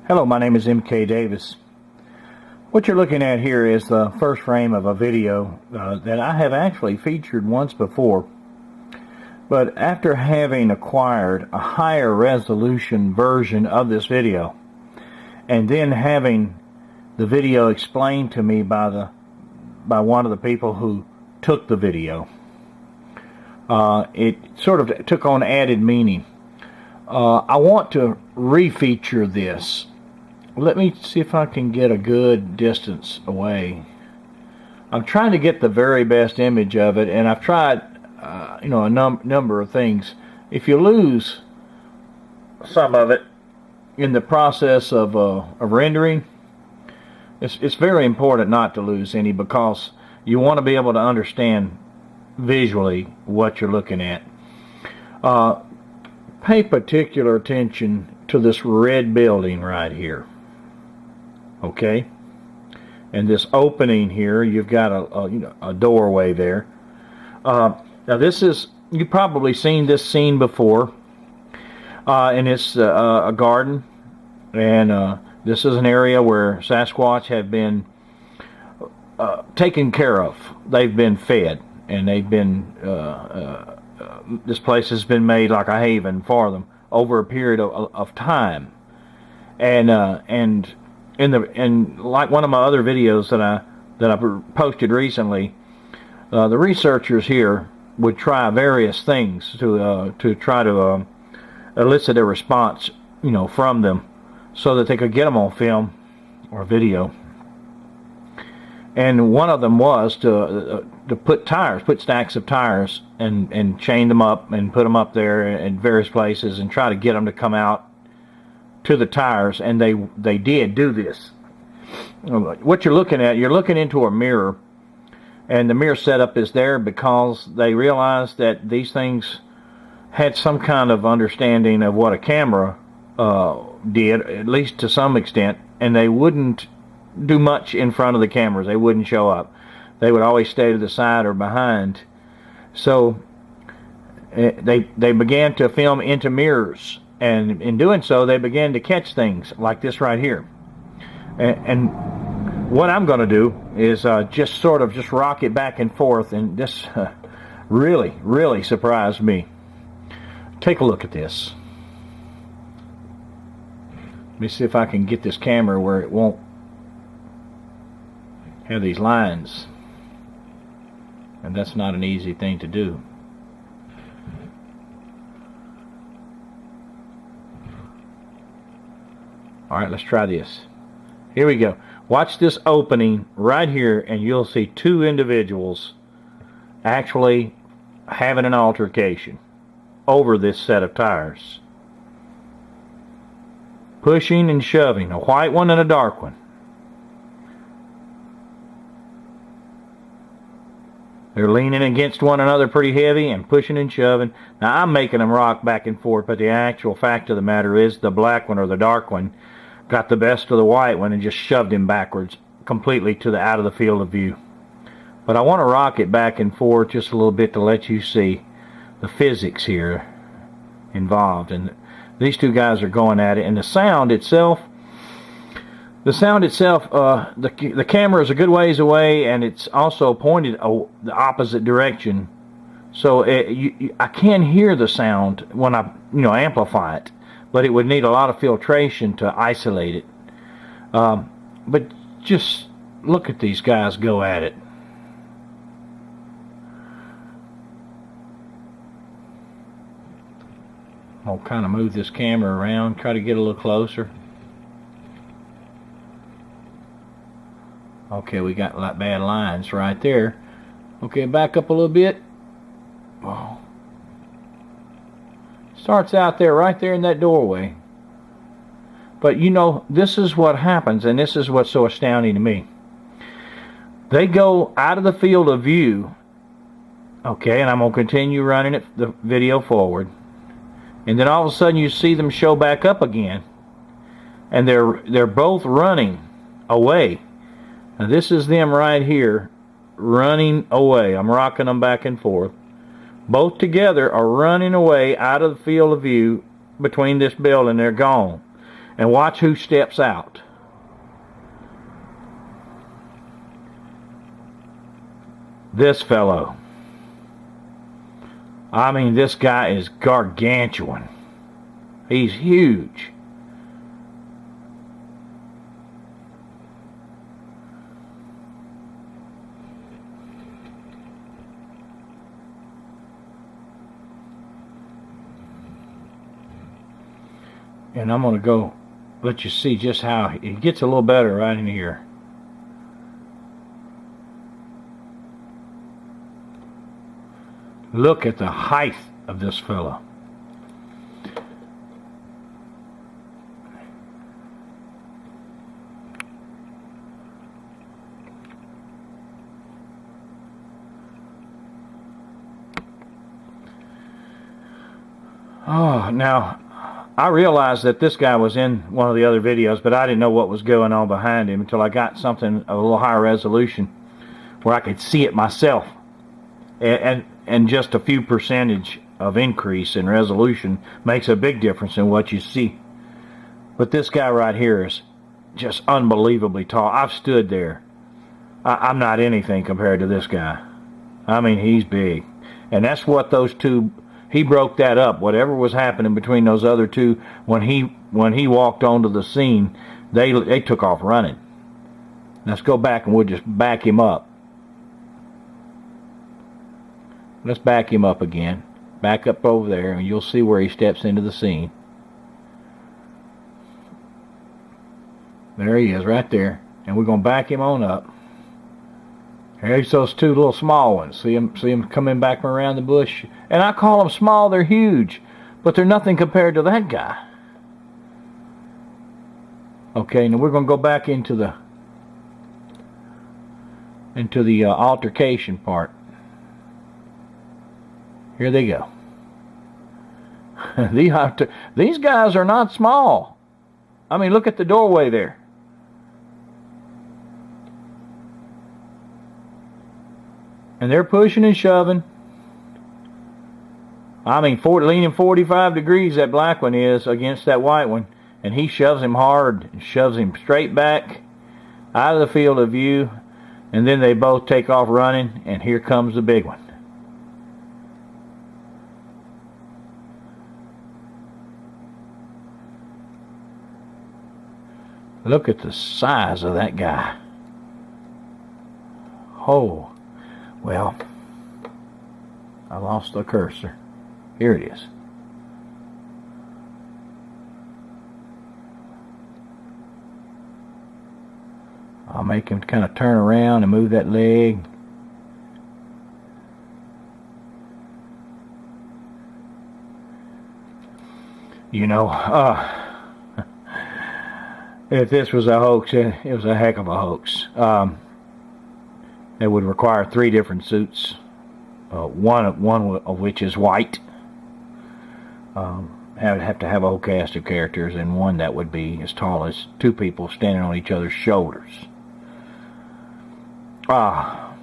Hello, my name is M.K. Davis. What you're looking at here is the first frame of a video that I have actually featured once before. But after having acquired a higher resolution version of this video, and then having the video explained to me by one of the people who took the video, it sort of took on added meaning. I want to refeature this. Let me see if I can get a good distance away. I'm trying to get the very best image of it, and I've tried a number of things. If you lose some of it in the process of rendering, it's very important not to lose any, because you want to be able to understand visually what you're looking at. Pay particular attention to this red building right here. Okay, and this opening here, you've got a doorway there. Now this is, you've probably seen this scene before, and it's a garden, and this is an area where Sasquatch have been taken care of. They've been fed, and they've been this place has been made like a haven for them over a period of time, and like one of my other videos that I posted recently, the researchers here would try various things to try to elicit a response, from them, so that they could get them on film or video. And one of them was to put stacks of tires, and chain them up and put them up there in various places and try to get them to come out to the tires, and they did do this. What you're looking at, you're looking into a mirror, and the mirror setup is there because they realized that these things had some kind of understanding of what a camera did, at least to some extent, and they wouldn't do much in front of the cameras. They wouldn't show up. They would always stay to the side or behind. So they began to film into mirrors, and in doing so they began to catch things like this right here. And what I'm going to do is just rock it back and forth, and this really surprised me. Take a look at this. Let me see if I can get this camera where it won't have these lines, and that's not an easy thing to do. Alright, let's try this. Here we go. Watch this opening right here, and you'll see two individuals actually having an altercation over this set of tires. Pushing and shoving, a white one and a dark one. They're leaning against one another pretty heavy and pushing and shoving. Now I'm making them rock back and forth, but the actual fact of the matter is the black one or the dark one got the best of the white one and just shoved him backwards completely to the out of the field of view. But I want to rock it back and forth just a little bit to let you see the physics here involved. And these two guys are going at it, and the sound itself, the camera is a good ways away, and it's also pointed the opposite direction, so I can hear the sound when I amplify it, but it would need a lot of filtration to isolate it. But just look at these guys go at it. I'll kind of move this camera around, try to get a little closer. Okay, we got like bad lines right there. Okay, back up a little bit. Whoa. Starts out there, right there in that doorway. But this is what happens, and this is what's so astounding to me. They go out of the field of view. Okay, and I'm going to continue running the video forward. And then all of a sudden you see them show back up again. And they're both running away. Now this is them right here running away. I'm rocking them back and forth. Both together are running away out of the field of view between this building. They're gone. And watch who steps out. This fellow. I mean, this guy is gargantuan. He's huge. And I'm going to go let you see just how it gets a little better right in here. Look at the height of this fellow. Oh, now I realized that this guy was in one of the other videos, but I didn't know what was going on behind him until I got something of a little higher resolution where I could see it myself. And just a few percentage of increase in resolution makes a big difference in what you see. But this guy right here is just unbelievably tall. I've stood there. I'm not anything compared to this guy. I mean, he's big. And that's what those two, he broke that up. Whatever was happening between those other two, when he walked onto the scene, they took off running. Let's go back and we'll just back him up. Let's back him up again. Back up over there, and you'll see where he steps into the scene. There he is, right there. And we're going to back him on up. Here's those two little small ones. See him coming back from around the bush? And I call them small, they're huge. But they're nothing compared to that guy. Okay, now we're going to go back into the altercation part. Here they go. These guys are not small. I mean, look at the doorway there. And they're pushing and shoving. I mean, leaning 45 degrees that black one is against that white one. And he shoves him hard and shoves him straight back out of the field of view. And then they both take off running, and here comes the big one. Look at the size of that guy. Oh, well, I lost the cursor. Here it is. I'll make him kind of turn around and move that leg. You know, if this was a hoax, it was a heck of a hoax. It would require 3 different suits, one of which is white. I would have to have a whole cast of characters, and one that would be as tall as 2 people standing on each other's shoulders. I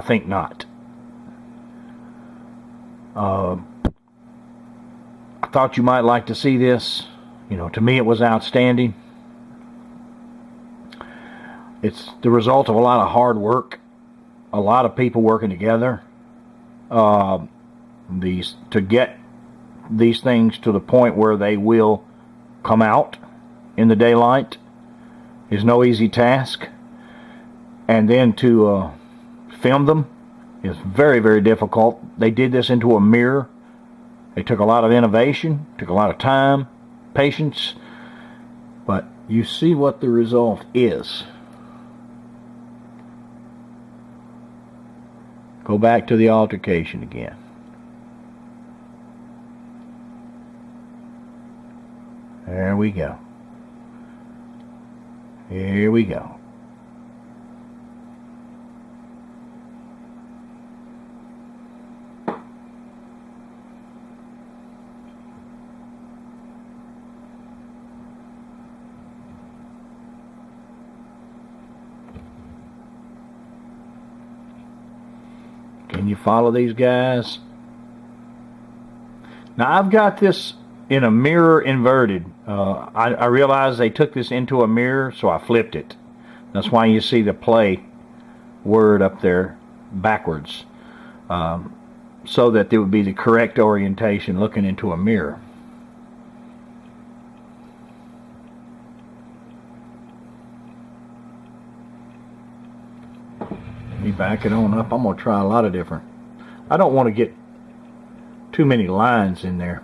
think not. I thought you might like to see this. You know, to me it was outstanding. It's the result of a lot of hard work, a lot of people working together. To get these things to the point where they will come out in the daylight is no easy task. And then to film them is very, very difficult. They did this into a mirror. It took a lot of innovation, took a lot of time, patience, but you see what the result is. Go back to the altercation again. There we go. Here we go. Can you follow these guys? Now I've got this in a mirror inverted. I realized they took this into a mirror, so I flipped it. That's why you see the play word up there backwards, so that there would be the correct orientation looking into a mirror. Me back it on up. I'm going to try a lot of different. I don't want to get too many lines in there.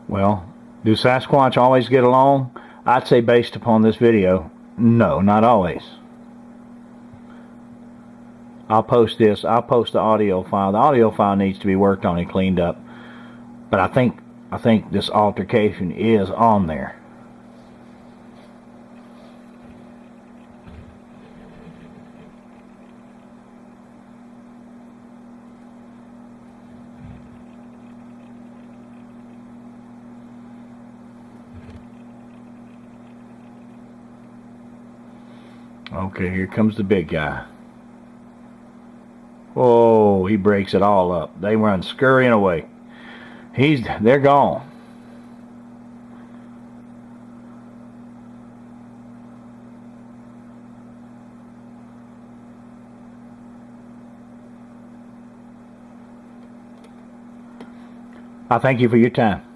Well, do Sasquatch always get along? I'd say based upon this video, no, not always. I'll post this. I'll post the audio file. The audio file needs to be worked on and cleaned up. But I think this altercation is on there. Okay, here comes the big guy. Oh, he breaks it all up. They run scurrying away. They're gone. I thank you for your time.